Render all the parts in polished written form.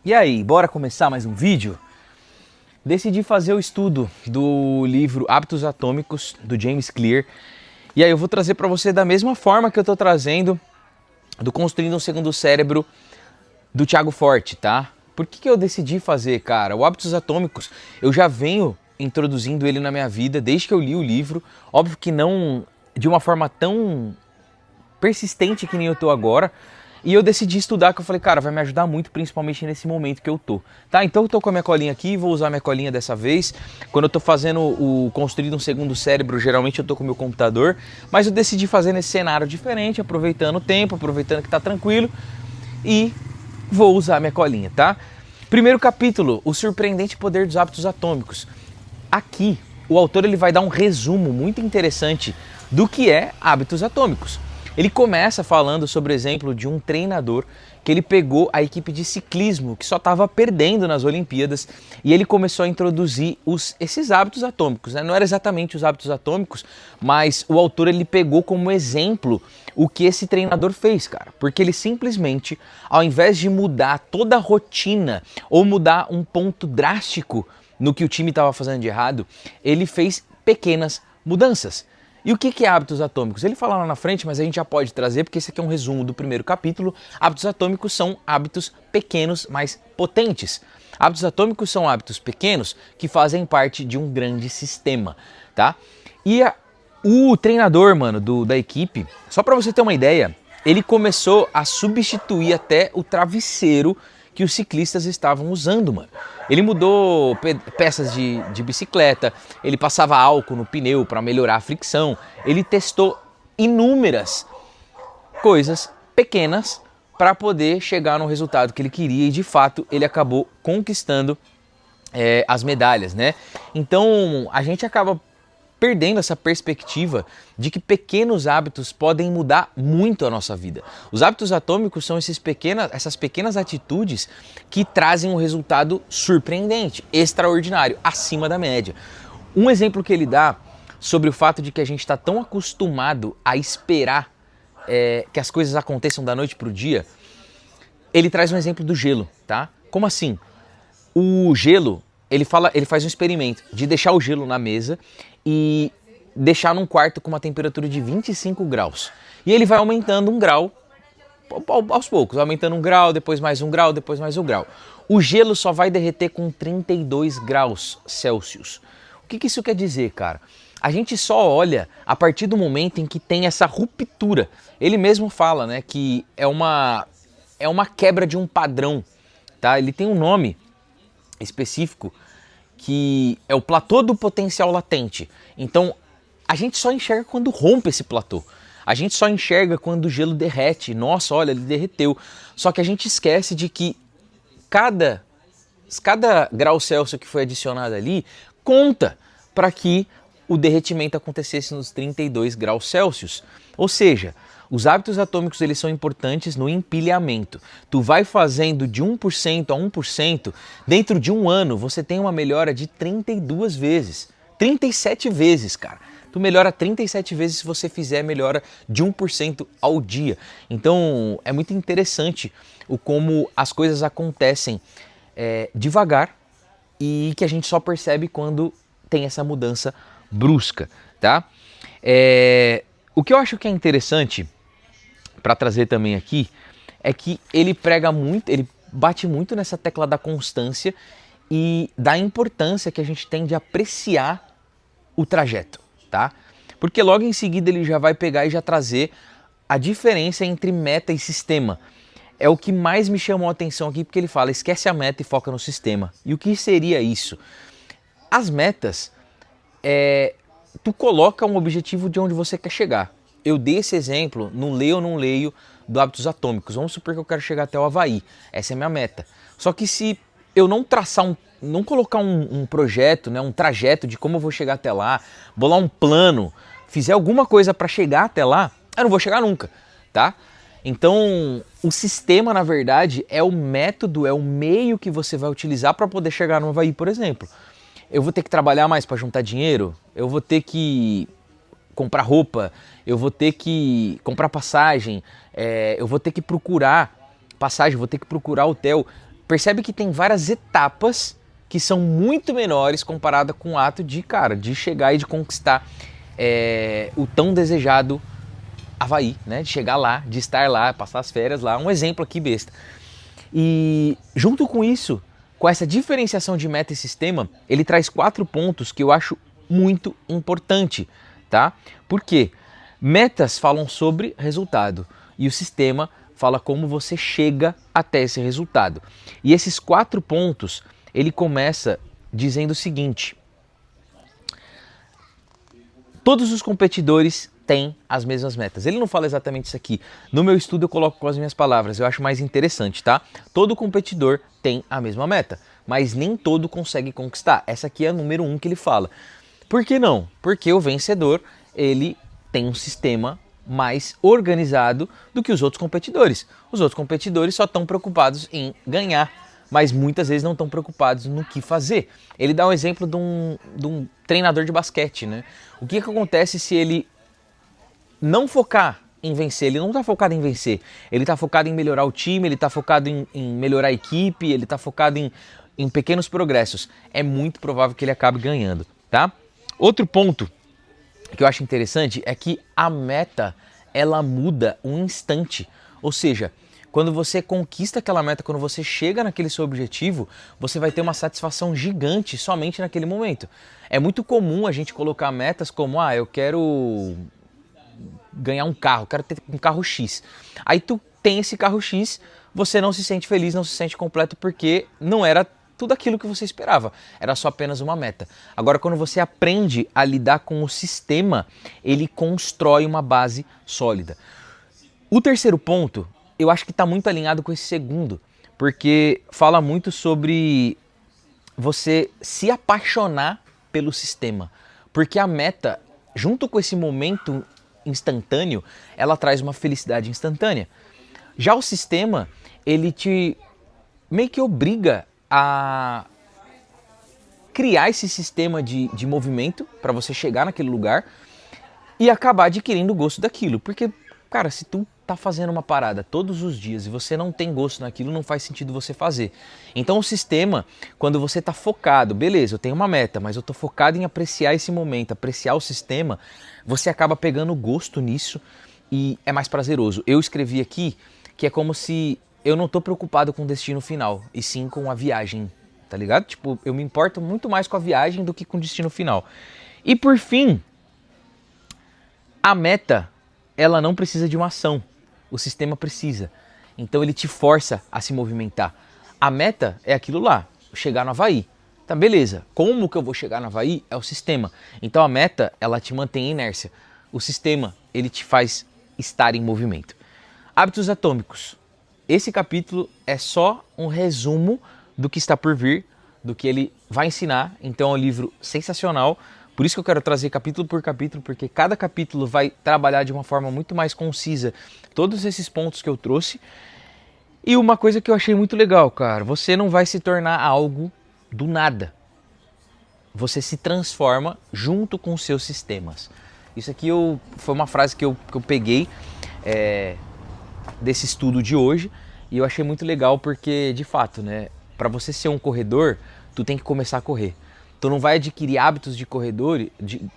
E aí, bora começar mais um vídeo? Decidi fazer o estudo do livro Hábitos Atômicos, do James Clear. E aí eu vou trazer para você da mesma forma que eu tô trazendo do Construindo um Segundo Cérebro, do Thiago Forte, tá? Por que eu decidi fazer, cara? O Hábitos Atômicos, eu já venho introduzindo ele na minha vida desde que eu li o livro. Óbvio que não de uma forma tão persistente que nem eu tô agora. E eu decidi estudar, que eu falei, cara, vai me ajudar muito, principalmente nesse momento que eu tô. Tá, então eu tô com a minha colinha aqui, vou usar a minha colinha dessa vez. Quando eu tô fazendo o Construindo um Segundo Cérebro, geralmente eu tô com o meu computador. Mas eu decidi fazer nesse cenário diferente, aproveitando o tempo, aproveitando que tá tranquilo. E vou usar a minha colinha, tá? Primeiro capítulo, o surpreendente poder dos hábitos atômicos. Aqui, o autor ele vai dar um resumo muito interessante do que é hábitos atômicos. Ele começa falando sobre o exemplo de um treinador que ele pegou a equipe de ciclismo que só estava perdendo nas Olimpíadas e ele começou a introduzir esses hábitos atômicos, né? Não era exatamente os hábitos atômicos, mas o autor ele pegou como exemplo o que esse treinador fez, cara. Porque ele simplesmente, ao invés de mudar toda a rotina ou mudar um ponto drástico no que o time estava fazendo de errado, ele fez pequenas mudanças. E o que é hábitos atômicos? Ele fala lá na frente, mas a gente já pode trazer, porque esse aqui é um resumo do primeiro capítulo. Hábitos atômicos são hábitos pequenos, mas potentes. Hábitos atômicos são hábitos pequenos que fazem parte de um grande sistema, tá? E o treinador, mano, da equipe, só para você ter uma ideia, ele começou a substituir até o travesseiro que os ciclistas estavam usando, mano. Ele mudou peças de bicicleta, ele passava álcool no pneu para melhorar a fricção, ele testou inúmeras coisas pequenas para poder chegar no resultado que ele queria e de fato ele acabou conquistando as medalhas, né? Então a gente acaba perdendo essa perspectiva de que pequenos hábitos podem mudar muito a nossa vida. Os hábitos atômicos são essas pequenas atitudes que trazem um resultado surpreendente, extraordinário, acima da média. Um exemplo que ele dá sobre o fato de que a gente está tão acostumado a esperar que as coisas aconteçam da noite para o dia, ele traz um exemplo do gelo, tá? Como assim? O gelo, ele faz um experimento de deixar o gelo na mesa e deixar num quarto com uma temperatura de 25 graus. E ele vai aumentando um grau aos poucos, aumentando um grau, depois mais um grau, depois mais um grau. O gelo só vai derreter com 32 graus Celsius. O que isso quer dizer, cara? A gente só olha a partir do momento em que tem essa ruptura. Ele mesmo fala, né, que é uma quebra de um padrão, tá? Ele tem um nome específico que é o platô do potencial latente. Então, a gente só enxerga quando rompe esse platô. A gente só enxerga quando o gelo derrete. Nossa, olha, ele derreteu. Só que a gente esquece de que cada grau Celsius que foi adicionado ali conta para que o derretimento acontecesse nos 32 graus Celsius. Ou seja, os hábitos atômicos eles são importantes no empilhamento. Tu vai fazendo de 1% a 1%, dentro de um ano você tem uma melhora de 32 vezes. 37 vezes, cara. Tu melhora 37 vezes se você fizer melhora de 1% ao dia. Então é muito interessante o como as coisas acontecem devagar e que a gente só percebe quando tem essa mudança brusca, tá? O que eu acho que é interessante para trazer também aqui é que ele prega muito, ele bate muito nessa tecla da constância e da importância que a gente tem de apreciar o trajeto, tá? Porque logo em seguida ele já vai pegar e já trazer a diferença entre meta e sistema. É o que mais me chamou a atenção aqui, porque ele fala, esquece a meta e foca no sistema. E o que seria isso? As metas, tu coloca um objetivo de onde você quer chegar. Eu dei esse exemplo, não leio ou não leio, do Hábitos Atômicos. Vamos supor que eu quero chegar até o Havaí. Essa é a minha meta. Só que se eu não traçar não colocar um projeto, né, um trajeto de como eu vou chegar até lá, bolar um plano, fizer alguma coisa para chegar até lá, eu não vou chegar nunca, tá? Então, o sistema, na verdade, é o método, é o meio que você vai utilizar para poder chegar no Havaí, por exemplo. Eu vou ter que trabalhar mais para juntar dinheiro? Eu vou ter que comprar roupa, eu vou ter que comprar passagem, eu vou ter que procurar passagem, vou ter que procurar hotel. percebe que tem várias etapas que são muito menores comparada com o ato de, cara, de chegar e de conquistar o tão desejado Havaí, né? De chegar lá, de estar lá, passar as férias lá. Um exemplo aqui besta. E junto com isso, com essa diferenciação de meta e sistema, ele traz 4 pontos que eu acho muito importante, tá? Por quê? Metas falam sobre resultado e o sistema fala como você chega até esse resultado. E esses 4 pontos, ele começa dizendo o seguinte: todos os competidores têm as mesmas metas. Ele não fala exatamente isso aqui. No meu estudo eu coloco com as minhas palavras, eu acho mais interessante, tá? Todo competidor tem a mesma meta, mas nem todo consegue conquistar. Essa aqui é a número 1 que ele fala. Por que não? Porque o vencedor, ele tem um sistema mais organizado do que os outros competidores. Os outros competidores só estão preocupados em ganhar, mas muitas vezes não estão preocupados no que fazer. Ele dá um exemplo de um treinador de basquete, né? O que acontece se ele não focar em vencer? Ele não está focado em vencer, ele está focado em melhorar o time, ele está focado em melhorar a equipe, ele está focado em pequenos progressos. É muito provável que ele acabe ganhando, tá? Outro ponto que eu acho interessante é que a meta, ela muda um instante. Ou seja, quando você conquista aquela meta, quando você chega naquele seu objetivo, você vai ter uma satisfação gigante somente naquele momento. É muito comum a gente colocar metas como, eu quero ganhar um carro, quero ter um carro X. Aí tu tem esse carro X, você não se sente feliz, não se sente completo porque não era tudo aquilo que você esperava, era só apenas uma meta. Agora, quando você aprende a lidar com o sistema, ele constrói uma base sólida. O terceiro ponto, eu acho que está muito alinhado com esse segundo, porque fala muito sobre você se apaixonar pelo sistema, porque a meta, junto com esse momento instantâneo, ela traz uma felicidade instantânea. Já o sistema, ele te meio que obriga a criar esse sistema de movimento para você chegar naquele lugar e acabar adquirindo o gosto daquilo. Porque, cara, se tu tá fazendo uma parada todos os dias e você não tem gosto naquilo, não faz sentido você fazer. Então o sistema, quando você tá focado, beleza, eu tenho uma meta, mas eu tô focado em apreciar esse momento, apreciar o sistema, você acaba pegando gosto nisso e é mais prazeroso. Eu escrevi aqui que é como se eu não tô preocupado com o destino final, e sim com a viagem, tá ligado? Tipo, eu me importo muito mais com a viagem do que com o destino final. E por fim, a meta, ela não precisa de uma ação, o sistema precisa. Então ele te força a se movimentar. A meta é aquilo lá, chegar no Havaí. Tá, beleza. Como que eu vou chegar no Havaí? É o sistema. Então a meta, ela te mantém em inércia. O sistema, ele te faz estar em movimento. Hábitos atômicos. Esse capítulo é só um resumo do que está por vir, do que ele vai ensinar. Então é um livro sensacional. Por isso que eu quero trazer capítulo por capítulo, porque cada capítulo vai trabalhar de uma forma muito mais concisa todos esses pontos que eu trouxe. E uma coisa que eu achei muito legal, cara, você não vai se tornar algo do nada. Você se transforma junto com os seus sistemas. Isso aqui foi uma frase que eu peguei desse estudo de hoje e eu achei muito legal porque, de fato, né, para você ser um corredor, tu tem que começar a correr. Tu não vai adquirir hábitos de corredor,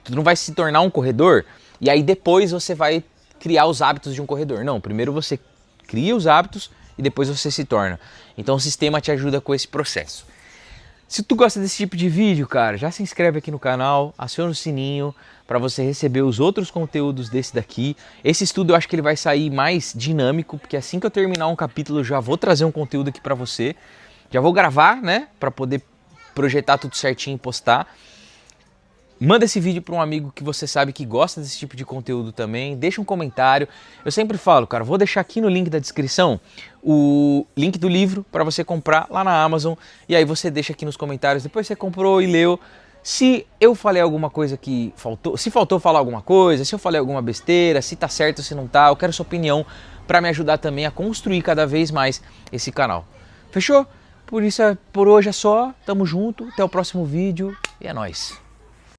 tu não vai se tornar um corredor e aí depois você vai criar os hábitos de um corredor. Não, primeiro você cria os hábitos e depois você se torna. Então o sistema te ajuda com esse processo. Se tu gosta desse tipo de vídeo, cara, já se inscreve aqui no canal, aciona o sininho para você receber os outros conteúdos desse daqui. Esse estudo eu acho que ele vai sair mais dinâmico, porque assim que eu terminar um capítulo eu já vou trazer um conteúdo aqui para você. Já vou gravar, né, para poder projetar tudo certinho e postar. Manda esse vídeo para um amigo que você sabe que gosta desse tipo de conteúdo também. Deixa um comentário. Eu sempre falo, cara, vou deixar aqui no link da descrição o link do livro para você comprar lá na Amazon. E aí você deixa aqui nos comentários. Depois você comprou e leu. Se eu falei alguma coisa que faltou, se faltou falar alguma coisa, se eu falei alguma besteira, se tá certo, se não tá, eu quero sua opinião para me ajudar também a construir cada vez mais esse canal. Fechou? Por hoje é só. Tamo junto. Até o próximo vídeo. E é nóis.